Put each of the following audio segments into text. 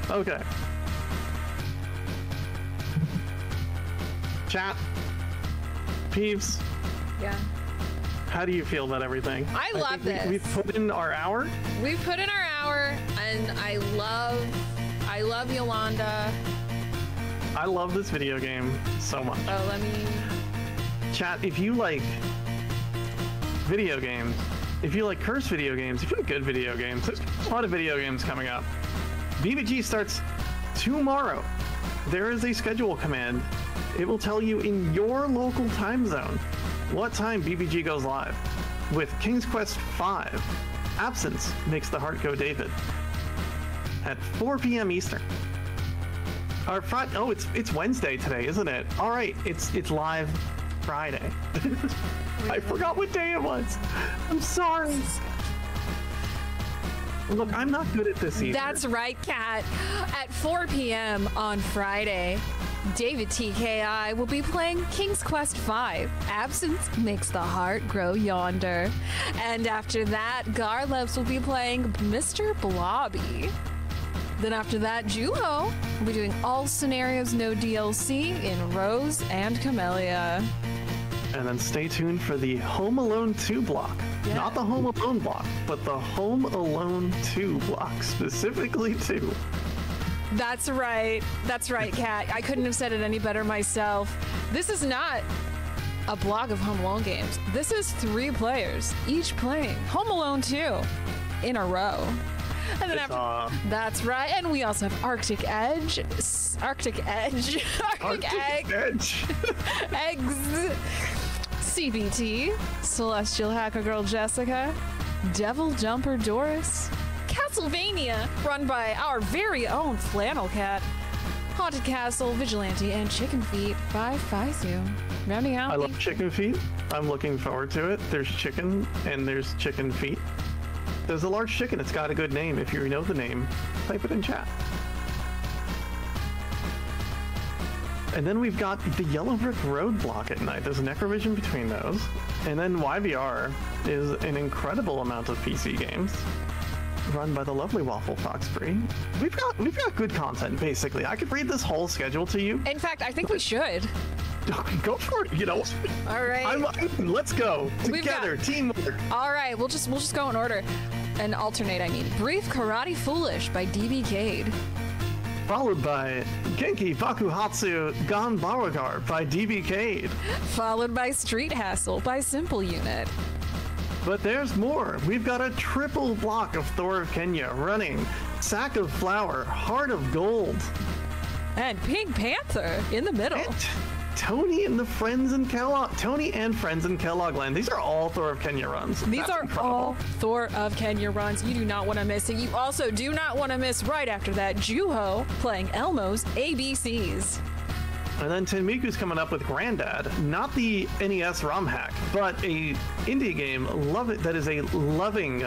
Okay. Chat. Peeves. Yeah. How do you feel about everything? I love this. We've put in our hour. We've put in our hour, and I love Yolanda. I love this video game so much. Oh, let me... Chat, if you like video games, if you like cursed video games, if you like good video games, there's a lot of video games coming up. BBG starts tomorrow. There is a schedule command. It will tell you in your local time zone what time BBG goes live. With King's Quest V, Absence Makes the Heart Go David at 4 p.m. Eastern. Our oh, it's Wednesday today, isn't it? All right, it's live Friday. I forgot what day it was. I'm sorry. Look, I'm not good at this either. That's right, Kat. At 4 p.m. on Friday, David TKI will be playing King's Quest V. Absence Makes the Heart Grow Yonder. And after that, Garlebs will be playing Mr. Blobby. Then after that, Juho will be doing All Scenarios No DLC in Rose and Camellia. And then stay tuned for the Home Alone 2 block. Yeah. Not the Home Alone block, but the Home Alone 2 block, specifically 2. That's right, Kat. I couldn't have said it any better myself. This is not a block of Home Alone games. This is 3 players, each playing Home Alone 2 in a row. And then that's right. And we also have Arctic Edge, Arctic Eggs, CBT, Celestial Hacker Girl Jessica, Devil Jumper Doris, Castlevania, run by our very own FlannelKat, Haunted Castle, Vigilante, and Chicken Feet by Faizu. Rounding out. I love Chicken Feet. I'm looking forward to it. There's chicken and there's Chicken Feet. There's a large chicken. It's got a good name. If you know the name, type it in chat. And then we've got the Yellow Brick Road block at night. There's a Necrovision between those. And then YBR is an incredible amount of PC games run by the lovely Waffle Foxbury. We've got good content, basically. I could read this whole schedule to you. In fact, I think we should. Go for it, you know. All right. Let's go together, teamwork. All right, we'll just go in order and alternate. I mean, Brief Karate Foolish by DBK, followed by Genki Bakuhatsu Ganbaragar by DBK, followed by Street Hassle by Simple Unit. But there's more. We've got a triple block of Thor of Kenya running Sack of Flour, Heart of Gold, and Pink Panther in the middle. And Tony and Friends in Kelloggland. These are all Thor of Kenya runs. These are all Thor of Kenya runs. You do not want to miss it. You also do not want to miss right after that Juho playing Elmo's ABCs. And then Tenmiku's coming up with Granddad, not the NES ROM hack, but a indie game that is a loving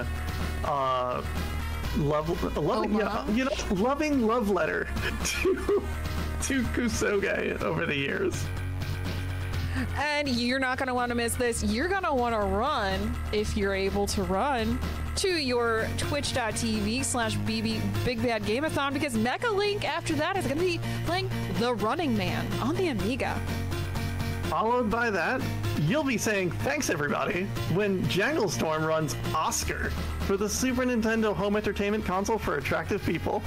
loving love letter to Kusoge over the years. And you're not going to want to miss this. You're going to want to run, if you're able to run, to your twitch.tv/BB Big Bad Game-a-thon, because Mecha Link after that is going to be playing The Running Man on the Amiga. Followed by that, you'll be saying thanks everybody when Jangle Storm runs Oscar for the Super Nintendo home entertainment console for attractive people.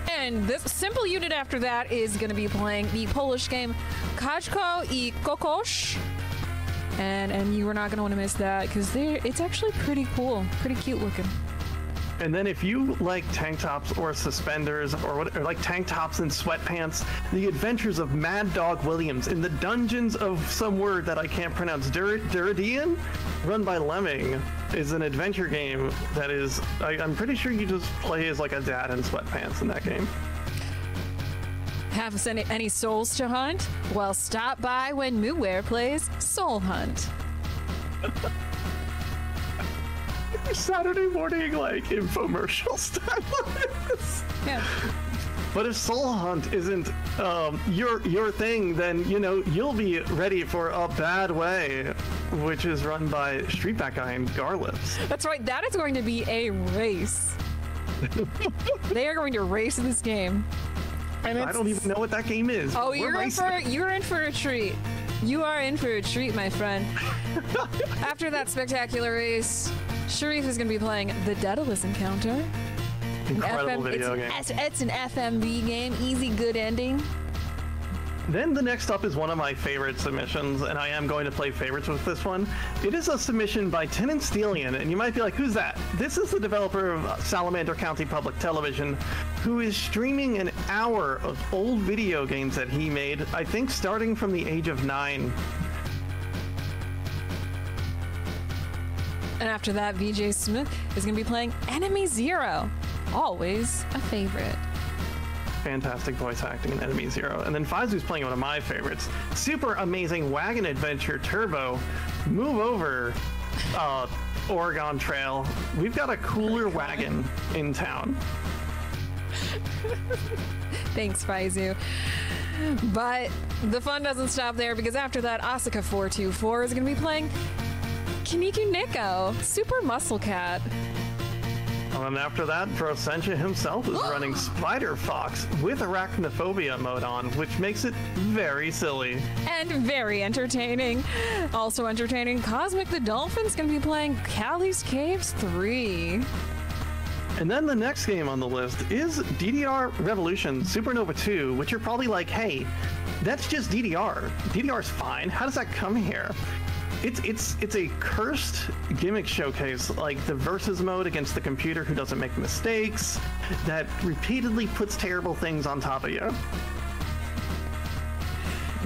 And this Simple Unit after that is going to be playing the Polish game Kaczko I Kokosz. And you are not going to want to miss that because it's actually pretty cool, pretty cute looking. And then if you like tank tops or suspenders or like tank tops and sweatpants, The Adventures of Mad Dog Williams in the Dungeons of some word that I can't pronounce, Duridian, run by Lemming, is an adventure game that is, I'm pretty sure you just play as like a dad in sweatpants in that game. Have any souls to hunt? Well, stop by when Mooware plays Soul Hunt. Saturday morning, like, infomercial style. Yeah. But if Soul Hunt isn't your thing, then, you know, you'll be ready for A Bad Way, which is run by Streetback Guy and Garlips. That's right. That is going to be a race. They are going to race this game. And I don't even know what that game is. Oh, you're in for a treat. You are in for a treat, my friend. After that spectacular race, Sharif is going to be playing the Daedalus Encounter. Incredible video game. It's an FMV game, easy, good ending. Then the next up is one of my favorite submissions, and I am going to play favorites with this one. It is a submission by Tenant Stelian, and you might be like, who's that? This is the developer of Salamander County Public Television, who is streaming an hour of old video games that he made, I think starting from the age of 9. And after that, VJ Smith is going to be playing Enemy Zero. Always a favorite. Fantastic voice acting in Enemy Zero. And then Faizu's playing one of my favorites, Super Amazing Wagon Adventure Turbo. Move over, Oregon Trail. We've got a cooler wagon in town. Thanks, Faizu. But the fun doesn't stop there, because after that, Asuka424 is going to be playing Kiniku Nico, Super Muscle Cat. And after that, Drosentia himself is running Spider Fox with Arachnophobia mode on, which makes it very silly. And very entertaining. Also entertaining, Cosmic the Dolphin's going to be playing Callie's Caves 3. And then the next game on the list is DDR Revolution Supernova 2, which you're probably like, hey, that's just DDR. DDR's fine. How does that come here? It's a cursed gimmick showcase, like the versus mode against the computer who doesn't make mistakes, that repeatedly puts terrible things on top of you.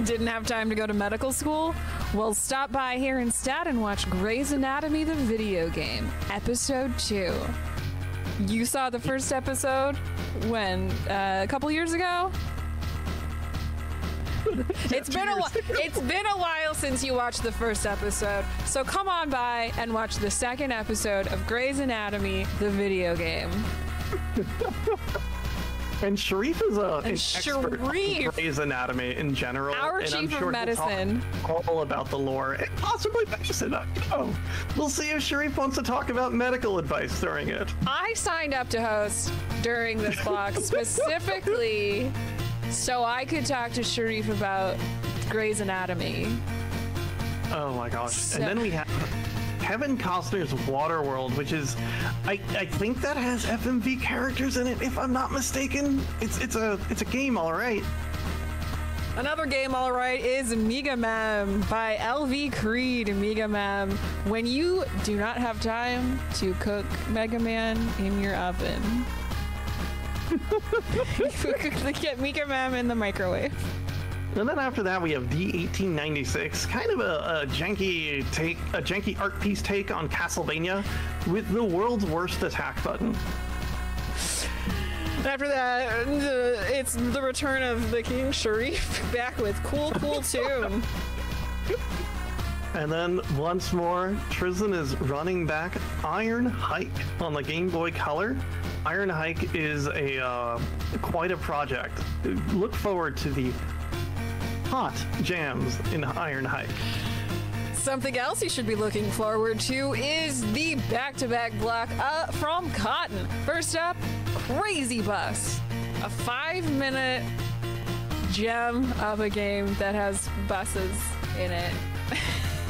Didn't have time to go to medical school? Well, stop by here instead and watch Grey's Anatomy the video game, episode 2. You saw the first episode when? A couple years ago? It's been a while since you watched the first episode, so come on by and watch the second episode of Grey's Anatomy, the video game. And Sharif is an expert on Grey's Anatomy in general. Our and chief I'm sure of medicine. He'll talk all about the lore and possibly medicine. Oh, we'll see if Sharif wants to talk about medical advice during it. I signed up to host during this block specifically so I could talk to Sharif about Grey's Anatomy. Oh my gosh. And then we have Kevin Costner's Waterworld, which is, I think that has FMV characters in it, if I'm not mistaken. It's a game, all right. Another game, all right, is Mega Man by LV Creed. Mega Man. When you do not have time to cook Mega Man in your oven, get Mega Man in the microwave. And then after that, we have D1896, kind of a janky art piece take on Castlevania with the world's worst attack button. After that, it's the return of the King Sharif back with Cool Tune. And then once more, Tristan is running back Iron Hike on the Game Boy Color. Iron Hike is quite a project. Look forward to the hot jams in Iron Hike. Something else you should be looking forward to is the back-to-back block from Cotton. First up, Crazy Bus, a 5-minute gem of a game that has buses in it.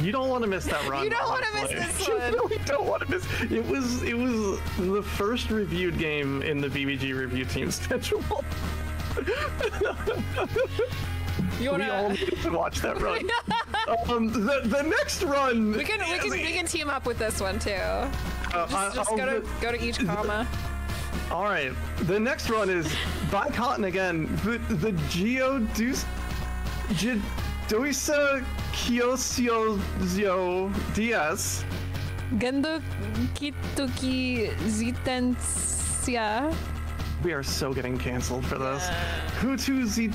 You don't want to miss that run. You don't want to miss this one. You really don't want to miss. It was the first reviewed game in the BBG review team schedule. We all need to watch that run. The next run. We can team up with this one too. Just go to each comma. All right. The next run is by Cotton again. The Doisa Kyosyo DS. Gendo Kituki Zitensia. We are so getting canceled for this. Hutu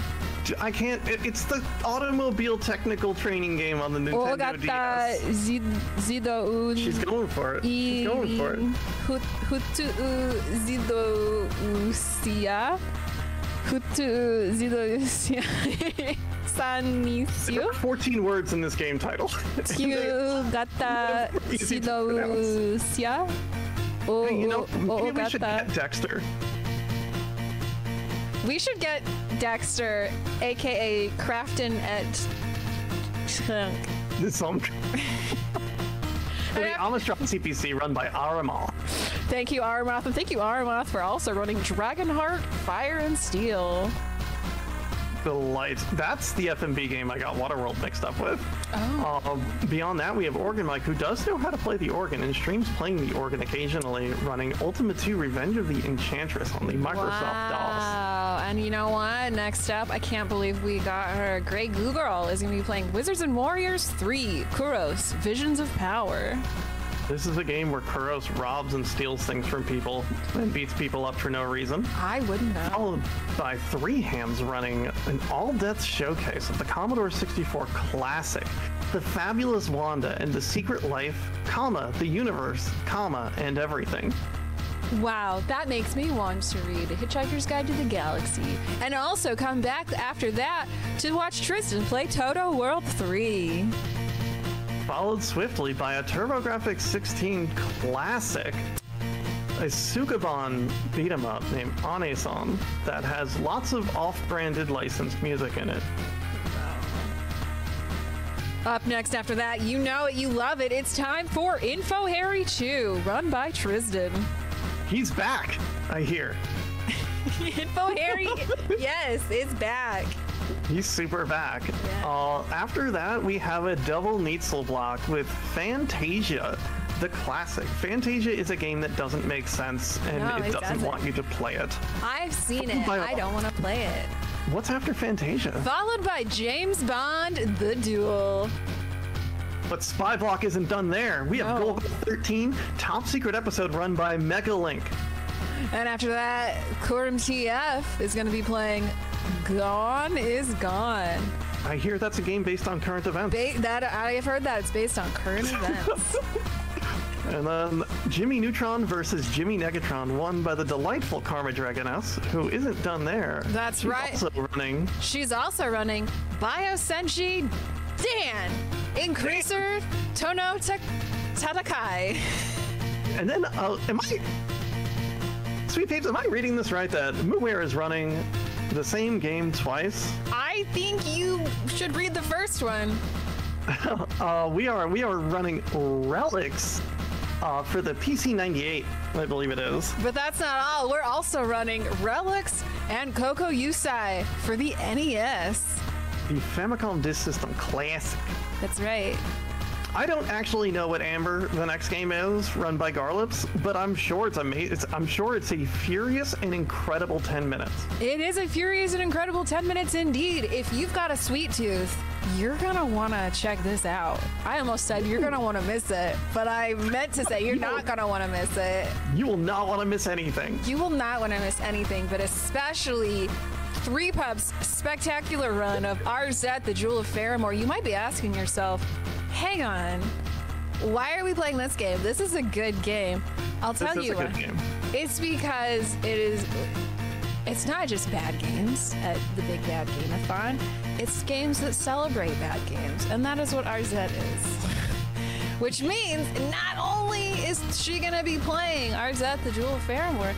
I can't. It's the automobile technical training game on the Nintendo DS. Zido. She's going for it. She's going for it. Hutu Zido Usia. Hutu Zido Usia. There are 14 words in this game title. Gata Zido Usia. Oh, Hey, maybe we got should that. get Dexter. We should get Dexter, aka Crafton at. Some. The almost dropped CPC run by Aramal. Thank you, Aramoth, and thank you, Aramoth, for also running Dragonheart Fire and Steel. Delight. That's the FMB game I got Waterworld mixed up with. Oh. Beyond that, we have Organ Mike, who does know how to play the organ and streams playing the organ occasionally, running Ultima 2 Revenge of the Enchantress on the Microsoft DOS. Wow. And you know what? Next up, I can't believe we got her. Grey Goo Girl is going to be playing Wizards and Warriors 3, Kuros, Visions of Power. This is a game where Kuros robs and steals things from people and beats people up for no reason. I wouldn't know. Followed by 3 Hams running an all-death showcase of the Commodore 64 classic, The Fabulous Wanda and the Secret Life, the Universe, and everything. Wow, that makes me want to read A Hitchhiker's Guide to the Galaxy. And also come back after that to watch Tristan play Toto World 3. Followed swiftly by a TurboGrafx 16 classic, a Sukaban beat-em-up named Ane-san that has lots of off-branded licensed music in it. Up next after that, you know it, you love it. It's time for Info Harry 2, run by Tristan. He's back, I hear. Info Harry, yes, it's back. He's super back. Yeah. After that, we have a double Neitzel block with Fantasia, the classic. Fantasia is a game that doesn't make sense, and No, it it doesn't doesn't. want you to play it. I've seen it. I don't want to play it. What's after Fantasia? Followed by James Bond, The Duel. But Spy Block isn't done there. We have No. Gold 13, top secret episode run by Megalink. And after that, Kurum TF is going to be playing Gone is Gone. I hear that's a game based on current events. I have heard that it's based on current events. And then Jimmy Neutron versus Jimmy Negatron, won by the delightful Karma Dragoness, who isn't done there. That's She's right. Also running. She's also running Biosenshi Dan, Increaser Tono Tatakai. And then, SweetPeebs, am I reading this right? That Muware is running the same game twice? I think you should read the first one. We are running Relics for the PC98, I believe it is. But that's not all. We're also running Relics and Coco Yusai for the NES. The Famicom Disk System Classic. That's right. I don't actually know what Amber, the next game, is run by Garlips, but I'm sure it's amazing. I'm sure it's a furious and incredible 10 minutes. It is a furious and incredible 10 minutes indeed. If you've got a sweet tooth, you're gonna wanna check this out. I almost said you're gonna wanna miss it, but I meant to say you're not gonna wanna miss it. You will not want to miss anything. You will not wanna miss anything, but especially 3Pub's spectacular run of RZ, the Jewel of Faramore. You might be asking yourself, hang on, why are we playing this game? This is a good game. I'll tell This is you a good what. game. It's because it's not just bad games at the Big Bad Game-a-thon. It's games that celebrate bad games, and that is what RZ is. Which means not only is she gonna be playing RZ, the Jewel of Faramore,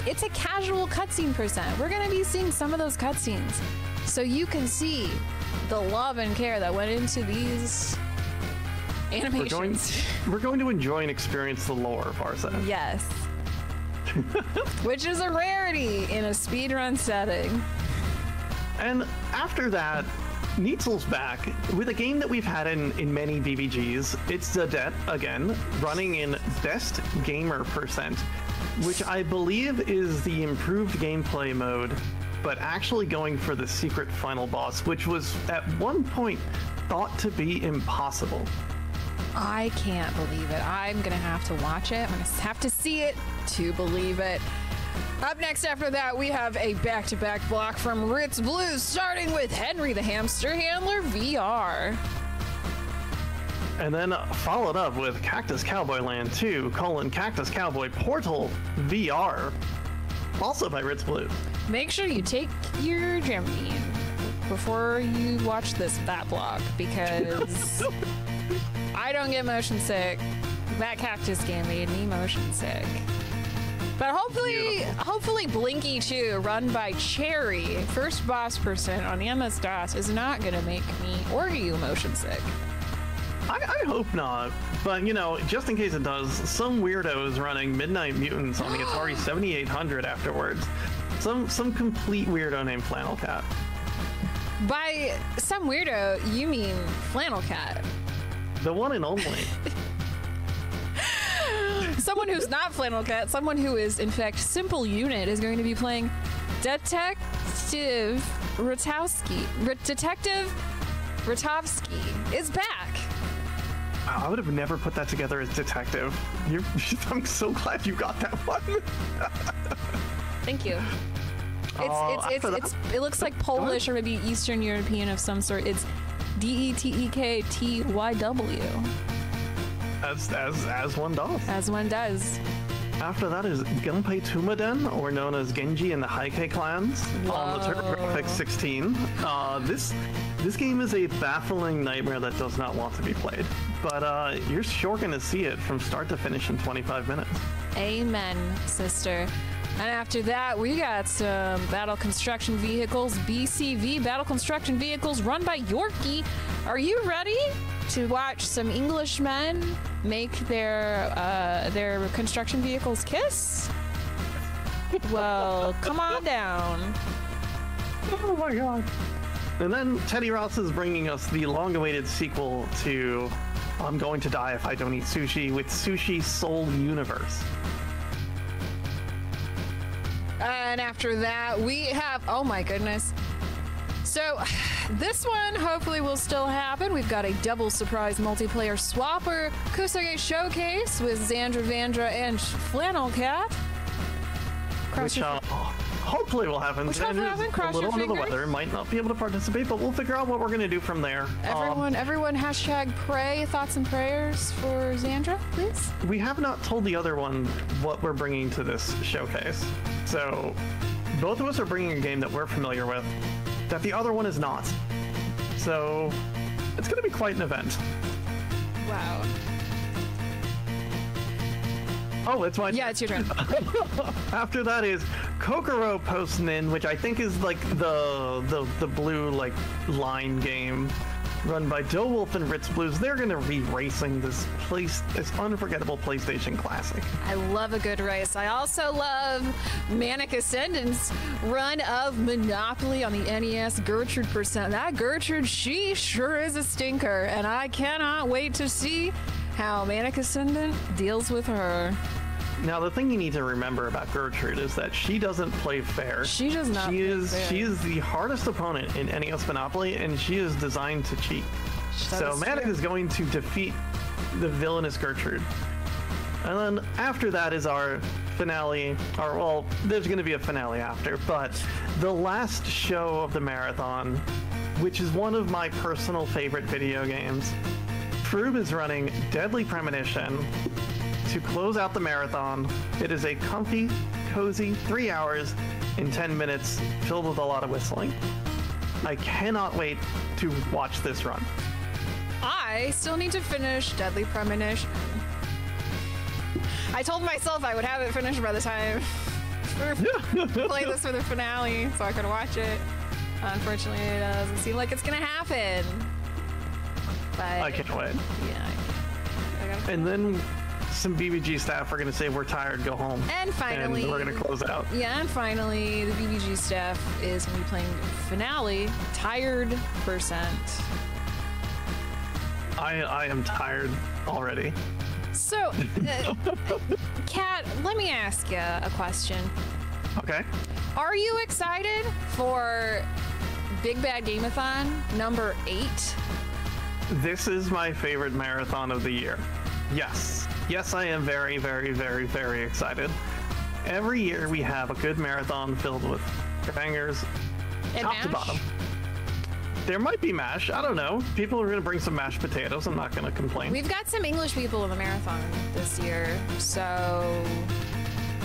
it's a casual cutscene percent. We're gonna be seeing some of those cutscenes, so you can see the love and care that went into these animations. We're going to enjoy and experience the lore of RZ. Yes. Which is a rarity in a speedrun setting. And after that, Neitzel's back with a game that we've had in many BBGs. It's Zadet again, running in Best Gamer Percent, which I believe is the improved gameplay mode, but actually going for the secret final boss, which was at one point thought to be impossible. I can't believe it. I'm gonna have to watch it. I'm gonna have to see it to believe it. Up next after that, we have a back-to-back block from Ritz Blues, starting with Henry the Hamster Handler VR. And then followed up with Cactus Cowboy Land 2, Cactus Cowboy Portal VR, also by Ritz Blues. Make sure you take your Dramamine before you watch that block, because I don't get motion sick That cactus game made me motion sick. But hopefully Blinky 2, run by Cherry, first boss person on MS-DOS, is not going to make me or you motion sick. I hope not, but you know, just in case it does, some weirdo is running Midnight Mutants on the Atari 7800 afterwards. Some complete weirdo named FlannelKat. By some weirdo, you mean FlannelKat. The one and only. Someone who's not FlannelKat, someone who is in fact Simple Unit, is going to be playing Detective Ratovsky is back. I would have never put that together as detective. I'm so glad you got that one. Thank you. It looks like Polish or maybe Eastern European of some sort. It's DETEKTYW. As one does. As one does. After that is Gunpei Tumaden, or known as Genji in the Heike clans, on the TurboGrafx 16. This game is a baffling nightmare that does not want to be played, but you're sure going to see it from start to finish in 25 minutes. Amen, sister. And after that, we got some Battle Construction Vehicles, BCV Battle Construction Vehicles, run by Yorkie. Are you ready to watch some Englishmen make their construction vehicles kiss? Well, come on down. Oh my god. And then Teddy Ross is bringing us the long-awaited sequel to I'm Going to Die If I Don't Eat Sushi with Sushi Soul Universe. And after that, we have, oh my goodness. So this one hopefully will still happen. We've got a double surprise multiplayer swapper Kusage showcase with Xandra Vandra and FlannelKat. Which hopefully will happen. Xandra's a little under the weather, might not be able to participate, but we'll figure out what we're going to do from there. Everyone hashtag pray, thoughts and prayers for Xandra, please. We have not told the other one what we're bringing to this showcase. So both of us are bringing a game that we're familiar with that the other one is not. So it's going to be quite an event. Wow. Oh, it's my turn. Yeah, it's your turn. After that is Kokoro Postnin, which I think is like the blue like line game run by Wolf and Ritz Blues. They're going to be racing this unforgettable PlayStation classic. I love a good race. I also love Manic Ascendant's run of Monopoly on the NES Gertrude percent. That Gertrude, she sure is a stinker, and I cannot wait to see how Manic Ascendant deals with her. Now, the thing you need to remember about Gertrude is that she doesn't play fair. She does not play fair. She is the hardest opponent in NES Monopoly, and she is designed to cheat. So Manic is going to defeat the villainous Gertrude. And then after that is our finale, or well, there's going to be a finale after, but the last show of the marathon, which is one of my personal favorite video games. Froob is running Deadly Premonition to close out the marathon. It is a comfy, cozy 3 hours and 10 minutes filled with a lot of whistling. I cannot wait to watch this run. I still need to finish Deadly Premonition. I told myself I would have it finished by the time play this for the finale so I could watch it. Unfortunately, it doesn't seem like it's gonna happen. But I can't wait. Yeah. And then some BBG staff are going to say, we're tired, go home. And finally, and we're going to close out. Yeah, and finally, the BBG staff is going to be playing finale, Tired Percent. I am tired already. So, Kat, let me ask you a question. Okay. Are you excited for Big Bad Game-a-thon number 8? This is my favorite marathon of the year. Yes. Yes, I am very, very, very, very excited. Every year we have a good marathon filled with bangers, And top mash? to bottom. There might be mash. I don't know. People are going to bring some mashed potatoes. I'm not going to complain. We've got some English people in the marathon this year, so,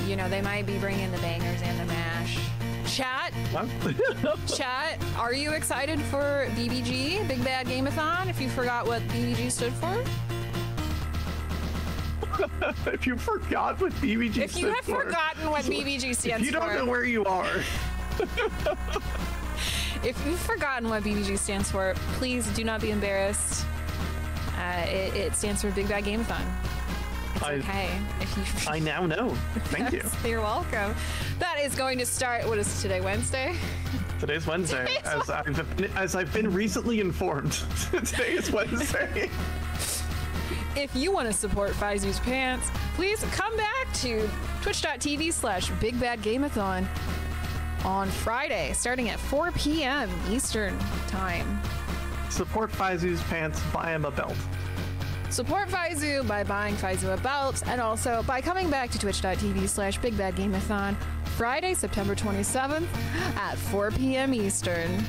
you know, they might be bringing the bangers and the mash. Chat, chat, are you excited for BBG, Big Bad Game-a-thon, if you forgot what BBG stood for? If you forgot what BBG If you have forgotten what BBG stands if you don't know for, where you are, if you've forgotten what BBG stands for, please do not be embarrassed. It stands for Big Bad Game-a-thon. It's okay if you. I now know. Thank you. You're welcome. That is going to start. What is today? Wednesday. Today's Wednesday, as I've been recently informed. Today is Wednesday. If you want to support Faizu's Pants, please come back to twitch.tv/BigBadGameathon on Friday, starting at 4 p.m. Eastern Time. Support Faizu's Pants, buy him a belt. Support Faizu by buying Faizu a belt, and also by coming back to twitch.tv/BigBadGameathon Friday, September 27th at 4 p.m. Eastern.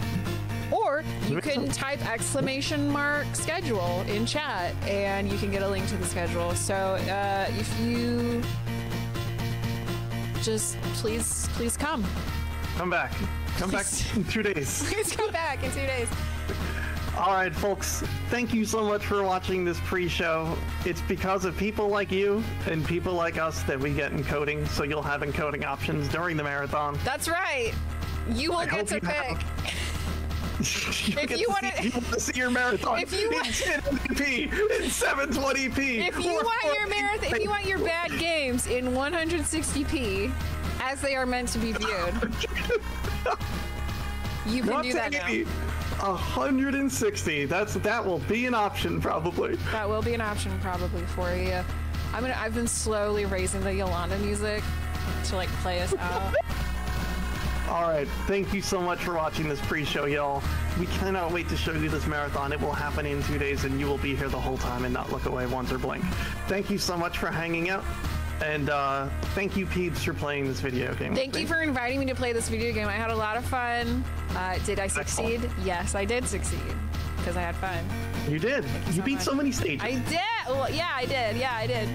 Or you can type !schedule in chat and you can get a link to the schedule. So if you just please come. Come back. Come back in 2 days. Please come back in 2 days. All right, folks, thank you so much for watching this pre-show. It's because of people like you and people like us that we get encoding, so you'll have encoding options during the marathon. That's right. You will get to pick. If you want to see your marathon in 1080p, in 720p. If you want your marathon, if you want your bad games in 160p, as they are meant to be viewed, you can do that now. 160. That will be an option probably. That will be an option probably for you. I've been slowly raising the Yolanda music to like play us out. All right, thank you so much for watching this pre-show, y'all. We cannot wait to show you this marathon. It will happen in 2 days, and you will be here the whole time and not look away once or blink. Thank you so much for hanging out, and thank you, Peebs, for playing this video game. Thank you for inviting me to play this video game. I had a lot of fun. Did I succeed? Excellent. Yes, I did succeed because I had fun. You did. You beat so many stages. I did. Well, yeah, I did. Yeah, I did.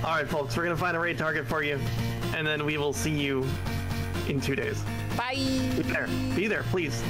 All right, folks, we're gonna find a raid target for you, and then we will see you in 2 days. Bye. Be there. Be there, please.